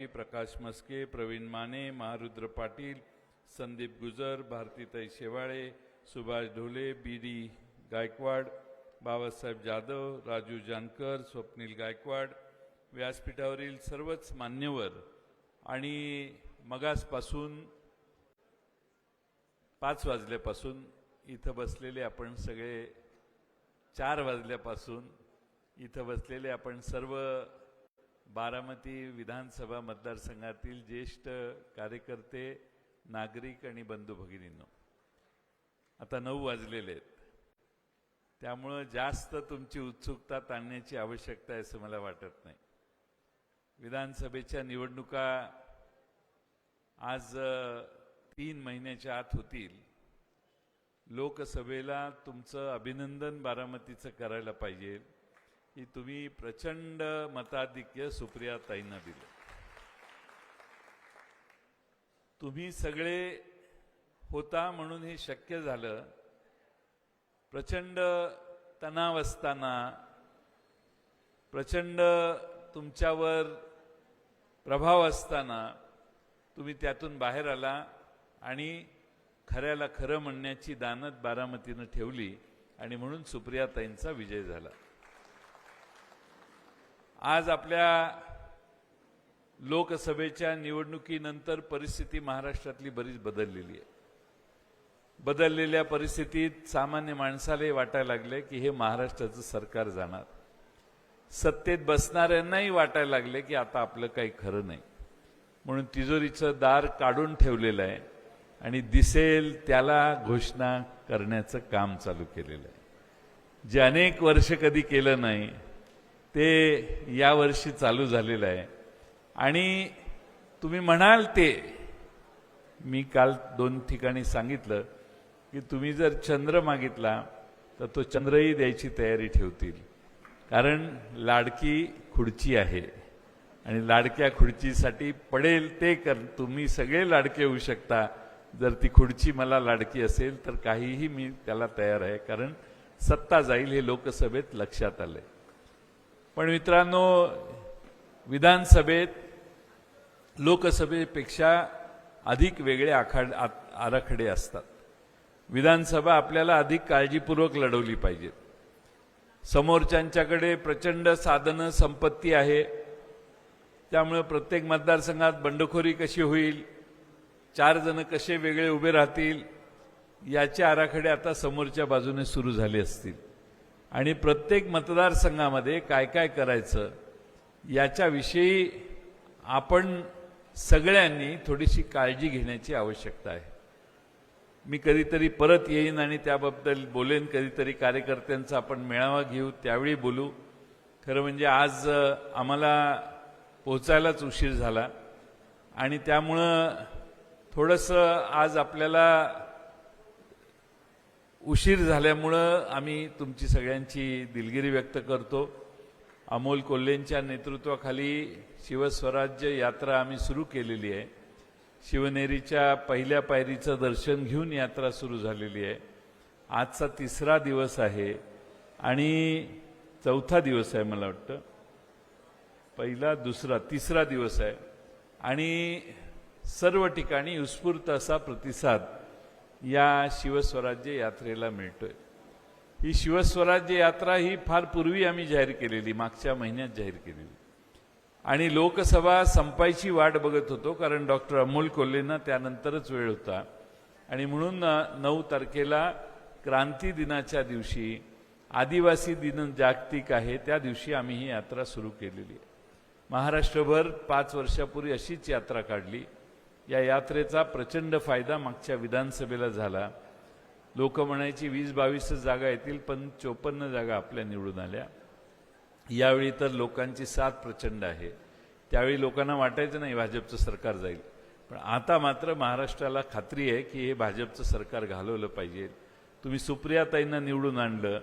प्रकाश मस्के, प्रवीण माने, महारुद्र पाटील, संदीप गुजर, भारतीताई शेवाळे, सुभाष ढोले, बीडी गायकवाड, बाबासाहेब जाधव, राजू जानकर, स्वप्नील गायकवाड, व्यासपीठावरील सर्वच मान्यवर आणि मगासपासून 5 वाजल्यापासून इथं बसलेले आपण सगळे 4 वाजल्यापासून इथं बसलेले आपण सर्व बारामती विधानसभा मतदारसंघातील ज्येष्ठ कार्यकर्ते, नागरिक आणि बंधू भगिनींनो, आता 9 वाजलेले आहेत, त्यामुळे जास्त तुमची उत्सुकता ताणण्याची आवश्यकता आहे असं मला वाटत नाही। विधानसभेच्या निवडणुका आज 3 महिन्याच्या आत होतील। लोकसभेला तुमचं अभिनंदन बारामतीचं करायला पाहिजे की तुम्ही प्रचंड मताधिक्य सुप्रियाताईंना दिले। तुम्ही सगळे होता म्हणून हे शक्य झालं। प्रचंड तणाव असताना, प्रचंड तुमच्यावर प्रभाव असताना तुम्ही त्यातून बाहेर आला आणि खऱ्याला खरं म्हणण्याची दानत बारामतीनं ठेवली आणि म्हणून सुप्रियाताईंचा विजय झाला। आज आपल्या लोकसभेच्या निवडणुकीनंतर परिस्थिती महाराष्ट्रातली बरीच बदललेली आहे। बदललेल्या परिस्थितीत सामान्य माणसाला वाटायला लागले की हे महाराष्ट्राचं सरकार जाणार। सत्तेत बसणाऱ्यांनाही वाटायला लागले की आता आपलं काही खरं नाही, म्हणून तिजोरीचं दार काढून ठेवलेलं आहे आणि दिसेल त्याला घोषणा करण्याचं काम चालू केलेलं आहे। जे अनेक वर्ष कधी केलं नाही ते या वर्षी चालू झालेलं आहे। आणि तुम्ही म्हणाल ते, मी काल 2 ठिकाणी सांगितलं की तुम्ही जर चंद्र मागितला तर तो चंद्रही द्यायची तयारी ठेवतील, कारण लाडकी खुर्ची आहे आणि लाडक्या खुर्चीसाठी पडेल ते कर। तुम्ही सगळे लाडके होऊ शकता, जर ती खुर्ची मला लाडकी असेल तर काहीही मी त्याला तयार आहे, कारण सत्ता जाईल हे लोकसभेत लक्षात आले। पण मित्रांनो, विधानसभेत लोकसभेपेक्षा अधिक वेगळे आराखडे असतात। विधानसभा आपल्याला अधिक काळजीपूर्वक लढवली पाहिजे। समोरच्यांच्याकडे प्रचंड साधनं संपत्ती आहे, त्यामुळे प्रत्येक मतदारसंघात बंडखोरी कशी होईल, 4 जण कसे वेगळे उभे राहतील याचे आराखडे आता समोरच्या बाजूने सुरू झाले असतील आणि प्रत्येक मतदारसंघामध्ये काय काय करायचं याच्याविषयी आपण सगळ्यांनी थोडीशी काळजी घेण्याची आवश्यकता आहे। मी कधीतरी परत येईन आणि त्याबद्दल बोलेन, कधीतरी कार्यकर्त्यांचा आपण मेळावा घेऊ त्यावेळी बोलू। खरं म्हणजे आज आम्हाला पोहोचायलाच उशीर झाला आणि त्यामुळं थोडंसं आज आपल्याला उशीर झाल्यामुळं आम्ही तुमची सगळ्यांची दिलगिरी व्यक्त करतो। अमोल कोल्हेंच्या नेतृत्वाखाली शिवस्वराज्य यात्रा आम्ही सुरू केलेली आहे। शिवनेरीच्या पहिल्या पायरीचं दर्शन घेऊन यात्रा सुरू झालेली आहे। आजचा 3रा दिवस आहे आणि 4था दिवस आहे, मला वाटतं पहिला, दुसरा, 3रा दिवस आहे आणि सर्व ठिकाणी उत्स्फूर्त असा प्रतिसाद या शिवस्वराज्य यात्रेला मिळतोय। ही शिवस्वराज्य यात्रा ही फार पूर्वी आम्ही जाहीर केलेली, मागच्या महिन्यात जाहीर केलेली आणि लोकसभा संपायची वाट बघत होतो, कारण डॉक्टर अमोल कोल्हेंना त्यानंतरच वेळ होता आणि म्हणून 9 तारखेला क्रांती दिनाच्या दिवशी, आदिवासी दिन जागतिक आहे त्या दिवशी आम्ही ही यात्रा सुरू केलेली आहे। महाराष्ट्रभर 5 वर्षापूर्वी अशीच यात्रा काढली। या यात्रेचा प्रचंड फायदा मागच्या विधानसभेला झाला। लोक म्हणायची 20-22 जागा येतील, पण 54 जागा आपल्या निवडून आल्या। यावेळी तर लोकांची साथ प्रचंड आहे। त्यावेळी लोकांना वाटायचं नाही भाजपचं सरकार जाईल, पण आता मात्र महाराष्ट्राला खात्री आहे की हे भाजपचं सरकार घालवलं पाहिजे। तुम्ही सुप्रियाताईंना निवडून आणलं,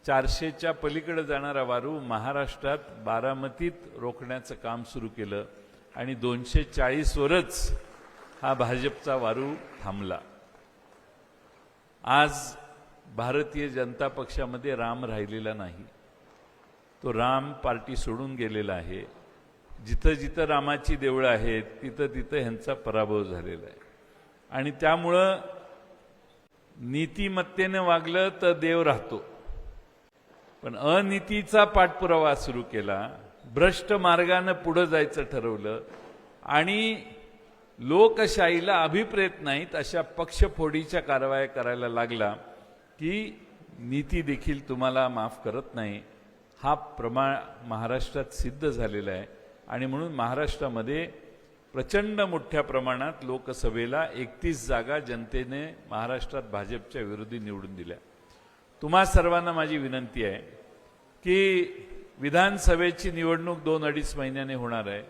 400च्या पलीकडे जाणारा वारू महाराष्ट्रात बारामतीत रोखण्याचं काम सुरू केलं आणि 240 वरच हा भाजपचा वारू थांबला। आज भारतीय जनता पक्षामध्ये राम राहिलेला नाही, तो राम पार्टी सोडून गेलेला आहे। जिथं जिथं रामाची देवळं आहेत तिथं तिथं ह्यांचा पराभव झालेला आहे. आणि त्यामुळं नीतिमत्तेने वागलं तर देव राहतो, पण अनीतीचा पाठपुरावा सुरू केला, भ्रष्ट मार्गानं पुढे जायचं ठरवलं आणि लोकशाहीला अभिप्रेत नाहीत अशा पक्षफोडीच्या कारवाया करायला लागला की नीती देखील तुम्हाला माफ करत नाही. हा प्रमाण महाराष्ट्रात सिद्ध झालेला आहे. आणि म्हणून महाराष्ट्रामध्ये प्रचंड मोठ्या प्रमाणात लोकसभेला 31 जागा जनतेने महाराष्ट्रात भाजपच्या विरोधी निवडून दिल्या. तुम्हा सर्वांना माझी विनंती आहे की विधानसभेची निवडणूक 2-2.5 महिन्याने होणार आहे.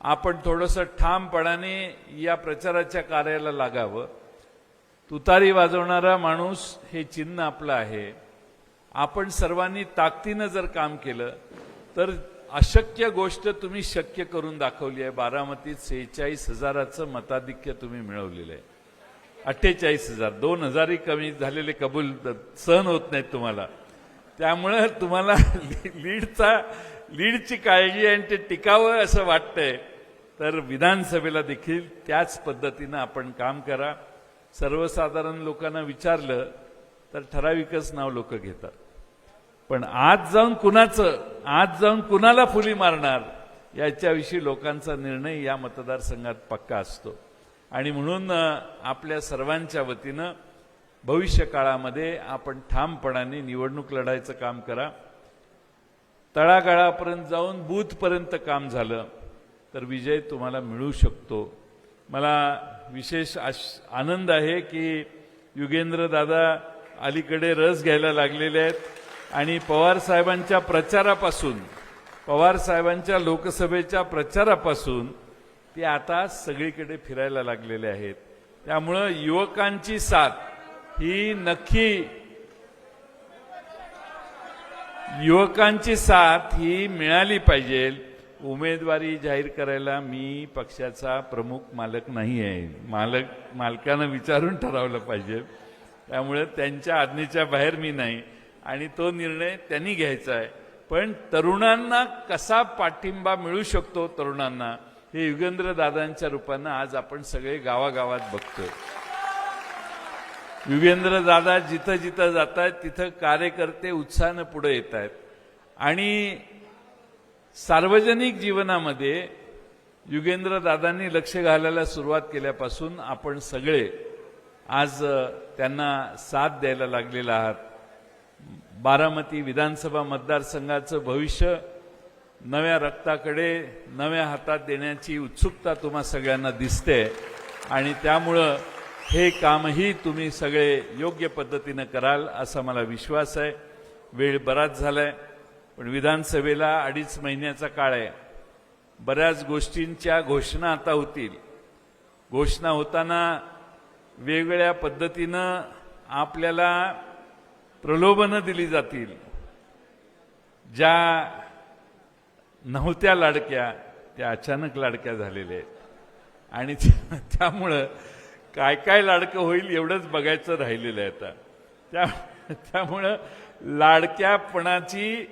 आपण थोडंसं ठामपणाने या प्रचाराच्या कार्याला लागावं. तुतारी वाजवणारा माणूस हे चिन्ह आपलं आहे. आपण सर्वांनी ताकदीनं जर काम केलं तर अशक्य गोष्ट तुम्ही शक्य करून दाखवली आहे. बारामतीत 46,000चं मताधिक्य तुम्ही मिळवलेलं आहे. 48,000, 2,000ही कमी झालेले कबूल सहन होत नाहीत तुम्हाला. त्यामुळे तुम्हाला लीडची काळजी आणि ते टिकावं असं वाटतंय. तर विधानसभेला देखील त्याच पद्धतीनं आपण काम करा. सर्वसाधारण लोकांना विचारलं तर ठराविकच नाव लोक घेतात, पण आज जाऊन कुणाला फुली मारणार याच्याविषयी लोकांचा निर्णय या मतदारसंघात पक्का असतो. आणि म्हणून आपल्या सर्वांच्या वतीनं भविष्य काळामध्ये आपण ठामपणाने निवडणूक लढायचं काम करा. तळागाळापर्यंत जाऊन बूथपर्यंत काम झालं तर विजय तुम्हाला मिळू शकतो. मला विशेष आनंद आहे की युगेंद्र दादा अलीकडे रस घ्यायला लागलेले आहेत आणि पवार साहेबांच्या लोकसभेच्या प्रचारापासून ते आता सगळीकडे फिरायला लागलेले आहेत. त्यामुळं युवकांची साथ ही मिळाली पाहिजे. उमेदवारी जाहीर करायला मी पक्षाचा प्रमुख मालक नाही आहे. मालकानं विचारून ठरवलं पाहिजे. त्यामुळे त्यांच्या आज्ञेच्या बाहेर मी नाही आणि तो निर्णय त्यांनी घ्यायचा आहे. पण तरुणांना कसा पाठिंबा मिळू शकतो तरुणांना हे युगेंद्र दादांच्या रूपानं आज आपण सगळे गावागावात बघतोय. युगेंद्र दादा जिथं जिथं जात आहेत तिथं कार्यकर्ते उत्साहानं पुढे येत आहेत. आणि सार्वजनिक जीवनामध्ये युगेंद्र दादांनी लक्ष घालायला सुरुवात केल्यापासून आपण सगळे आज त्यांना साथ द्यायला लागलेला आहात. बारामती विधानसभा मतदारसंघाचं भविष्य नव्या रक्ताकडे नव्या हातात देण्याची उत्सुकता तुम्हा सगळ्यांना दिसते आणि त्यामुळं हे कामही तुम्ही सगळे योग्य पद्धतीनं कराल असा मला विश्वास आहे. वेळ बराच झालाय, पण विधानसभेला 2.5 महिन्याचा काळ आहे. बऱ्याच गोष्टींच्या घोषणा आता होतील. घोषणा होताना वेगवेगळ्या पद्धतीनं आपल्याला प्रलोभनं दिली जातील. ज्या नव्हत्या लाडक्या त्या अचानक लाडक्या झालेल्या आहेत आणि त्यामुळं काय काय लाडकं होईल एवढंच बघायचं राहिलेलं आहे आता. त्यामुळं लाडक्यापणाची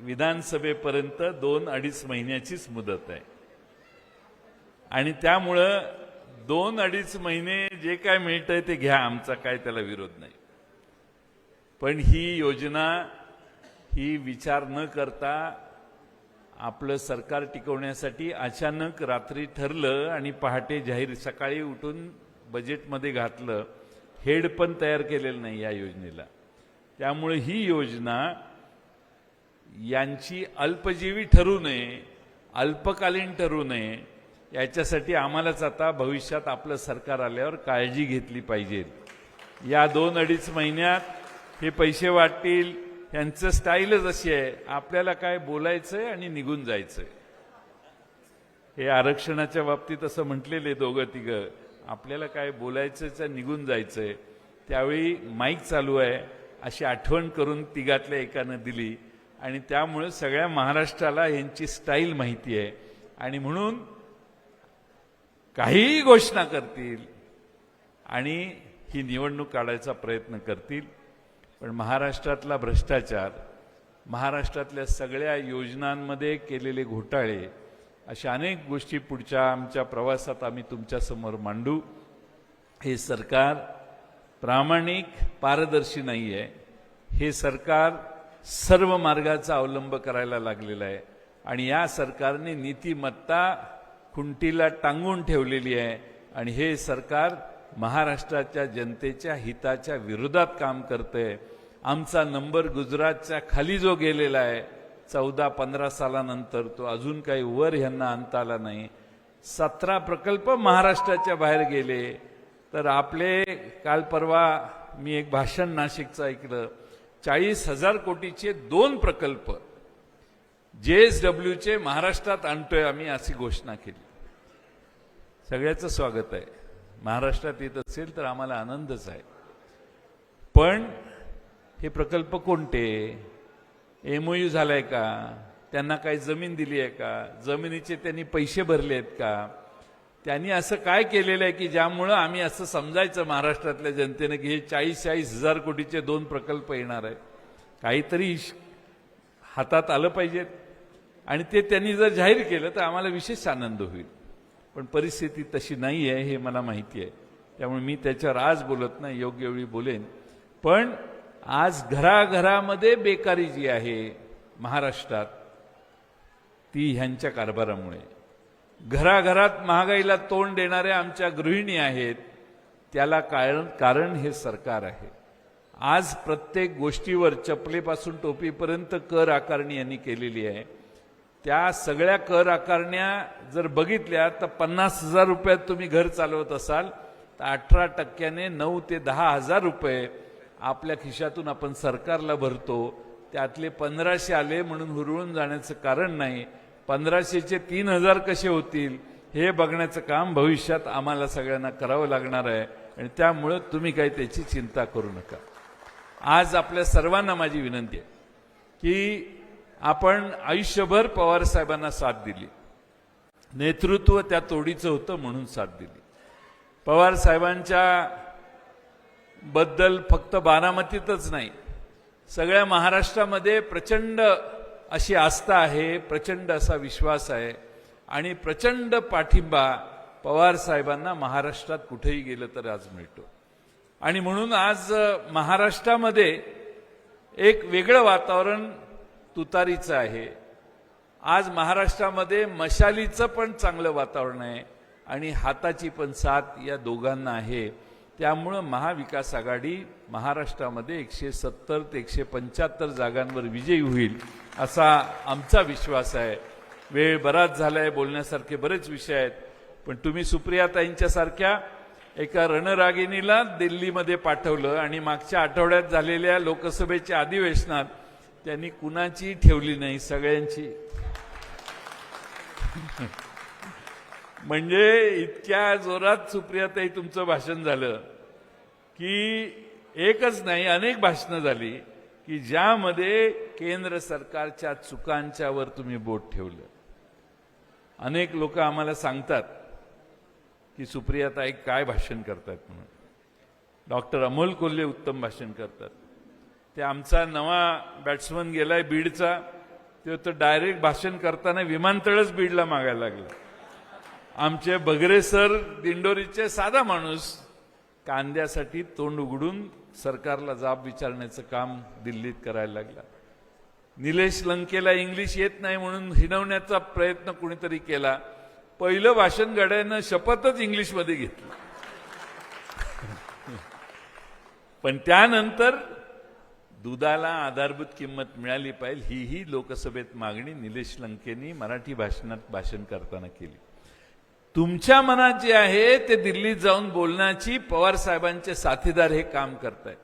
विधानसभेपर्यंत 2-2.5 महिन्याचीच मुदत आहे आणि त्यामुळं 2-2.5 महिने जे काय मिळतंय ते घ्या, आमचा काय त्याला विरोध नाही. पण ही योजना ही विचार न करता आपलं सरकार टिकवण्यासाठी अचानक रात्री ठरलं आणि पहाटे जाहीर सकाळी उठून बजेटमध्ये घातलं. हेड पण तयार केलेलं नाही या योजनेला. त्यामुळे ही योजना यांची अल्पजीवी ठरू नये, अल्पकालीन ठरू नये याच्यासाठी आम्हालाच आता भविष्यात आपलं सरकार आल्यावर काळजी घेतली पाहिजे. या 2-2.5 महिन्यात हे पैसे वाटतील यांचं स्टाईलच अशी आहे, आपल्याला काय बोलायचंय आणि निघून जायचंय. हे आरक्षणाच्या बाबतीत असं म्हटलेले दोघं-तिघं, आपल्याला काय बोलायचंच निघून जायचंय. त्यावेळी माईक चालू आहे अशी आठवण करून तिघातल्या एकानं दिली आणि त्यामुळे सगळ्या महाराष्ट्राला यांची स्टाईल माहिती आहे आणि म्हणून काहीही घोषणा करतील आणि ही निवडणूक काढायचा प्रयत्न करतील. पण महाराष्ट्रातला भ्रष्टाचार, महाराष्ट्रातल्या सगळ्या योजनांमध्ये केलेले घोटाळे, अशा अनेक गोष्टी पुढच्या आमच्या प्रवासात आम्ही तुमच्यासमोर मांडू. हे सरकार प्रामाणिक, पारदर्शी नाही आहे. हे सरकार सर्व मार्गाचा अवलंब करायला लागलेलं आहे आणि या सरकारने नीतिमत्ता खुंटीला टांगून ठेवलेली आहे आणि हे सरकार महाराष्ट्राच्या जनतेच्या हिताच्या विरोधात काम करतंय. आमचा नंबर गुजरातच्या खाली जो गेलेला आहे 14-15 सालानंतर, तो अजून काही वर ह्यांना आणता आला नाही. 17 प्रकल्प महाराष्ट्राच्या बाहेर गेले. तर आपले काल परवा मी एक भाषण नाशिकचं ऐकलं, 40,000 कोटीचे 2 प्रकल्प JSWचे महाराष्ट्रात आणतोय आम्ही, अशी घोषणा केली. सगळ्याचं स्वागत आहे. महाराष्ट्रात येत असेल तर आम्हाला आनंदच आहे. पण हे प्रकल्प कोणते? MOU झालाय का? त्यांना काही जमीन दिली आहे का? जमिनीचे त्यांनी पैसे भरले आहेत का? त्यांनी असं काय केलेलं आहे की ज्यामुळं आम्ही असं समजायचं महाराष्ट्रातल्या जनतेने की हे 40,000 कोटीचे 2 प्रकल्प येणार आहे? काहीतरी हातात आलं पाहिजे आणि ते त्यांनी जर जाहीर केलं तर आम्हाला विशेष आनंद होईल. पण परिस्थिती तशी नाही आहे हे मला माहिती आहे. त्यामुळे मी त्याच्यावर आज बोलत नाही, योग्य वेळी बोलेन. पण आज घराघरामध्ये बेकारी जी आहे महाराष्ट्रात, ती ह्यांच्या कारभारामुळे. घराघरात महागाईला तोंड देणाऱ्या आमच्या गृहिणी आहेत, त्याला कारण हे सरकार आहे. आज प्रत्येक गोष्टीवर चपलेपासून टोपीपर्यंत कर आकारणी यांनी केलेली आहे. त्या सगळ्या कर आकारण्या जर बघितल्या तर 50,000 रुपयात तुम्ही घर चालवत असाल तर 18% 9 ते 10,000 रुपये आपल्या खिशातून आपण सरकारला भरतो. त्यातले 1,500 आले म्हणून हुरळून जाण्याचं कारण नाही. 1,500चे 3,000 कसे होतील हे बघण्याचं काम भविष्यात आम्हाला सगळ्यांना करावं लागणार आहे आणि त्यामुळं तुम्ही काही त्याची चिंता करू नका. आज आपल्या सर्वांना माझी विनंती आहे की आपण आयुष्यभर पवार साहेबांना साथ दिली, नेतृत्व त्या तोडीचं होतं म्हणून साथ दिली. पवार साहेबांच्या बद्दल फक्त बारामतीतच नाही, सगळ्या महाराष्ट्रामध्ये प्रचंड अशी आस्था आहे, प्रचंड असा विश्वास आहे आणि प्रचंड पाठिंबा पवार साहेबांना महाराष्ट्रात कुठेही गेलं तर आज मिळतो. आणि म्हणून आज महाराष्ट्रामध्ये एक वेगळं वातावरण तुतारीचं आहे. आज महाराष्ट्रामध्ये मशालीचं पण चांगलं वातावरण आहे आणि हाताची पण साथ या दोघांना आहे. त्यामुळं महाविकास आघाडी महाराष्ट्रामध्ये 170 ते 175 जागांवर विजयी होईल असा आमचा विश्वास आहे. वेळ बराच झालाय, बोलण्यासारखे बरेच विषय आहेत, पण तुम्ही सुप्रियाताईंच्यासारख्या एका रणरागिणीला दिल्लीमध्ये पाठवलं आणि मागच्या आठवड्यात झालेल्या लोकसभेच्या अधिवेशनात त्यांनी कुणाची ठेवली नाही, सगळ्यांची. म्हणजे इतक्या जोरात सुप्रियाताई तुमचं भाषण झालं की एकच नाही अनेक भाषणं झाली की ज्यामध्ये केंद्र सरकारच्या चुकांच्यावर तुम्ही बोट ठेवलं. अनेक लोक आम्हाला सांगतात की सुप्रियाताई काय भाषण करतात म्हणून. डॉक्टर अमोल कोल्हे उत्तम भाषण करतात. ते आमचा नवा बॅट्समन गेलाय बीडचा, तो तर डायरेक्ट भाषण करताना विमानतळच बीडला मागायला लागला. आमचे बगरे सर दिंडोरीचे साधा माणूस कांद्यासाठी तोंड उघडून सरकारला जाब विचारण्याचं काम दिल्लीत करायला लागला. निलेश लंकेला इंग्लिश येत नाही म्हणून हिणवण्याचा प्रयत्न कुणीतरी केला. पहिलं भाषण गड्यानं शपथच इंग्लिशमध्ये घेतली. पण त्यानंतर दुधाला आधारभूत किंमत मिळाली पाहिजे ही लोकसभेत मागणी निलेश लंकेनी मराठी भाषणात भाषण करताना केली. तुमच्या मनात जे आहे ते दिल्लीत जाऊन बोलण्याची पवार साहेबांचे साथीदार हे काम करतायत.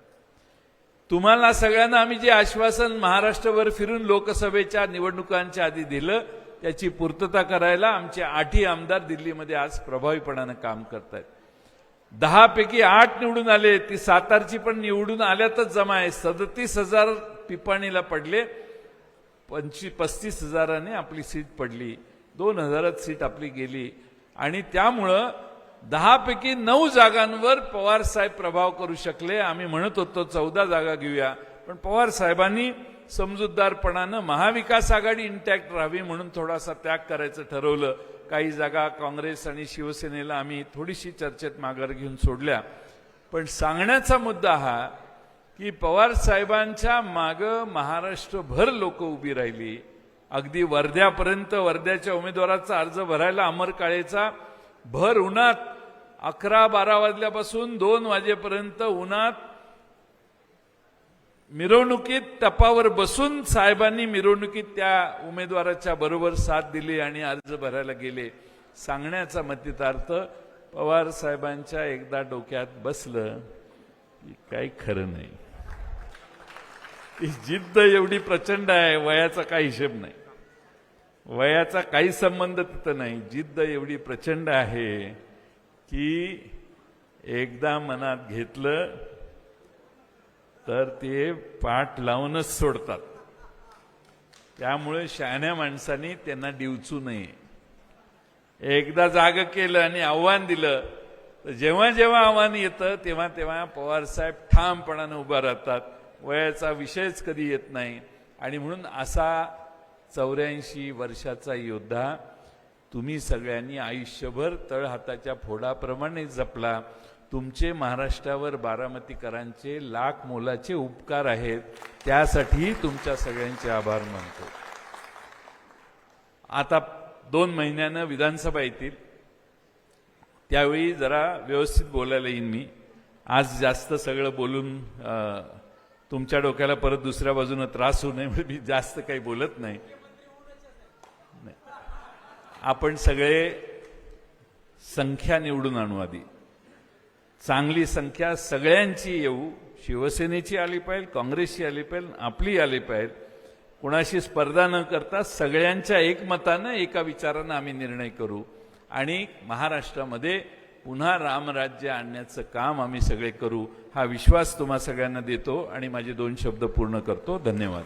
तुम्हाला सगळ्यांना आम्ही जे आश्वासन महाराष्ट्रभर फिरून लोकसभेच्या निवडणुकांच्या आधी दिलं त्याची पूर्तता करायला आमचे 8ही आमदार दिल्लीमध्ये आज प्रभावीपणानं काम करतायत. 10 पैकी 8 निवडून आले. ती सातारची पण निवडून आल्यातच जमा आहे. 37,000 पिपाणीला पडले, 35,000 आपली सीट पडली, 2,000 सीट आपली गेली. आणि त्यामुळं 10 पैकी 9 जागांवर पवार साहेब प्रभाव करू शकले. आम्ही म्हणत होतो 14 जागा घेऊया, पण पवार साहेबांनी समजूतदारपणानं महाविकास आघाडी इंटॅक्ट राहावी म्हणून थोडासा त्याग करायचं ठरवलं. काही जागा काँग्रेस आणि शिवसेनेला आम्ही थोडीशी चर्चेत माघार घेऊन सोडल्या. पण सांगण्याचा मुद्दा हा की पवार साहेबांच्या मागं महाराष्ट्रभर लोक उभी राहिली. अगदी वर्ध्यापर्यंत वर्ध्याच्या उमेदवाराचा अर्ज भरायला अमर काळेचा भर उन्हात 11-12 वाजल्यापासून 2 वाजेपर्यंत उन्हात मिरवणुकीत टपावर बसून साहेबांनी मिरवणुकीत त्या उमेदवाराच्या बरोबर साथ दिली आणि अर्ज भरायला गेले. सांगण्याचा मतितार्थ पवार साहेबांच्या एकदा डोक्यात बसलं की काही खरं नाही. ती जिद्द एवढी प्रचंड आहे, वयाचा काही हिशेब नाही, वयाचा काही संबंध तिथं नाही. जिद्द एवढी प्रचंड आहे की एकदा मनात घेतलं तर ते पाठ लावूनच सोडतात. त्यामुळे शहाण्या माणसांनी त्यांना डिवचू नये. एकदा जाग केलं आणि आव्हान दिलं तर जेव्हा जेव्हा आव्हान येतं तेव्हा तेव्हा पवारसाहेब ठामपणानं उभा राहतात. वयाचा विषयच कधी येत नाही. आणि म्हणून असा 84 वर्षाचा योद्धा तुम्ही सगळ्यांनी आयुष्यभर तळहाताच्या फोडाप्रमाणे जपला. तुमचे महाराष्ट्रावर बारामतीकरांचे लाख मोलाचे उपकार आहेत. त्यासाठी तुमच्या सगळ्यांचे आभार मानतो. आता 2 महिन्यानं विधानसभा येतील, त्यावेळी जरा व्यवस्थित बोलायला येईन मी. आज जास्त सगळं बोलून तुमच्या डोक्याला परत दुसऱ्या बाजूने त्रास होऊ नये म्हणून मी जास्त काही बोलत नाही. आपण सगळे संख्या निवडून आणू. आधी चांगली संख्या सगळ्यांची येऊ. शिवसेनेची आली पाहिजे, काँग्रेसची आली पाहिजे, आपली आली पाहिजे. कुणाशी स्पर्धा न करता सगळ्यांच्या एकमतानं एका विचारानं आम्ही निर्णय करू आणि महाराष्ट्रामध्ये पुन्हा रामराज्य आणण्याचं काम आम्ही सगळे करू. हा विश्वास तुम्हा सगळ्यांना देतो आणि माझे 2 शब्द पूर्ण करतो. धन्यवाद.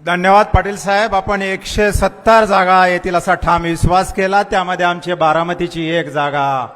धन्यवाद पाटील साहेब. आपण 170 जागा येतील असा ठाम विश्वास केला. त्यामध्ये आमची बारामतीची 1 जागा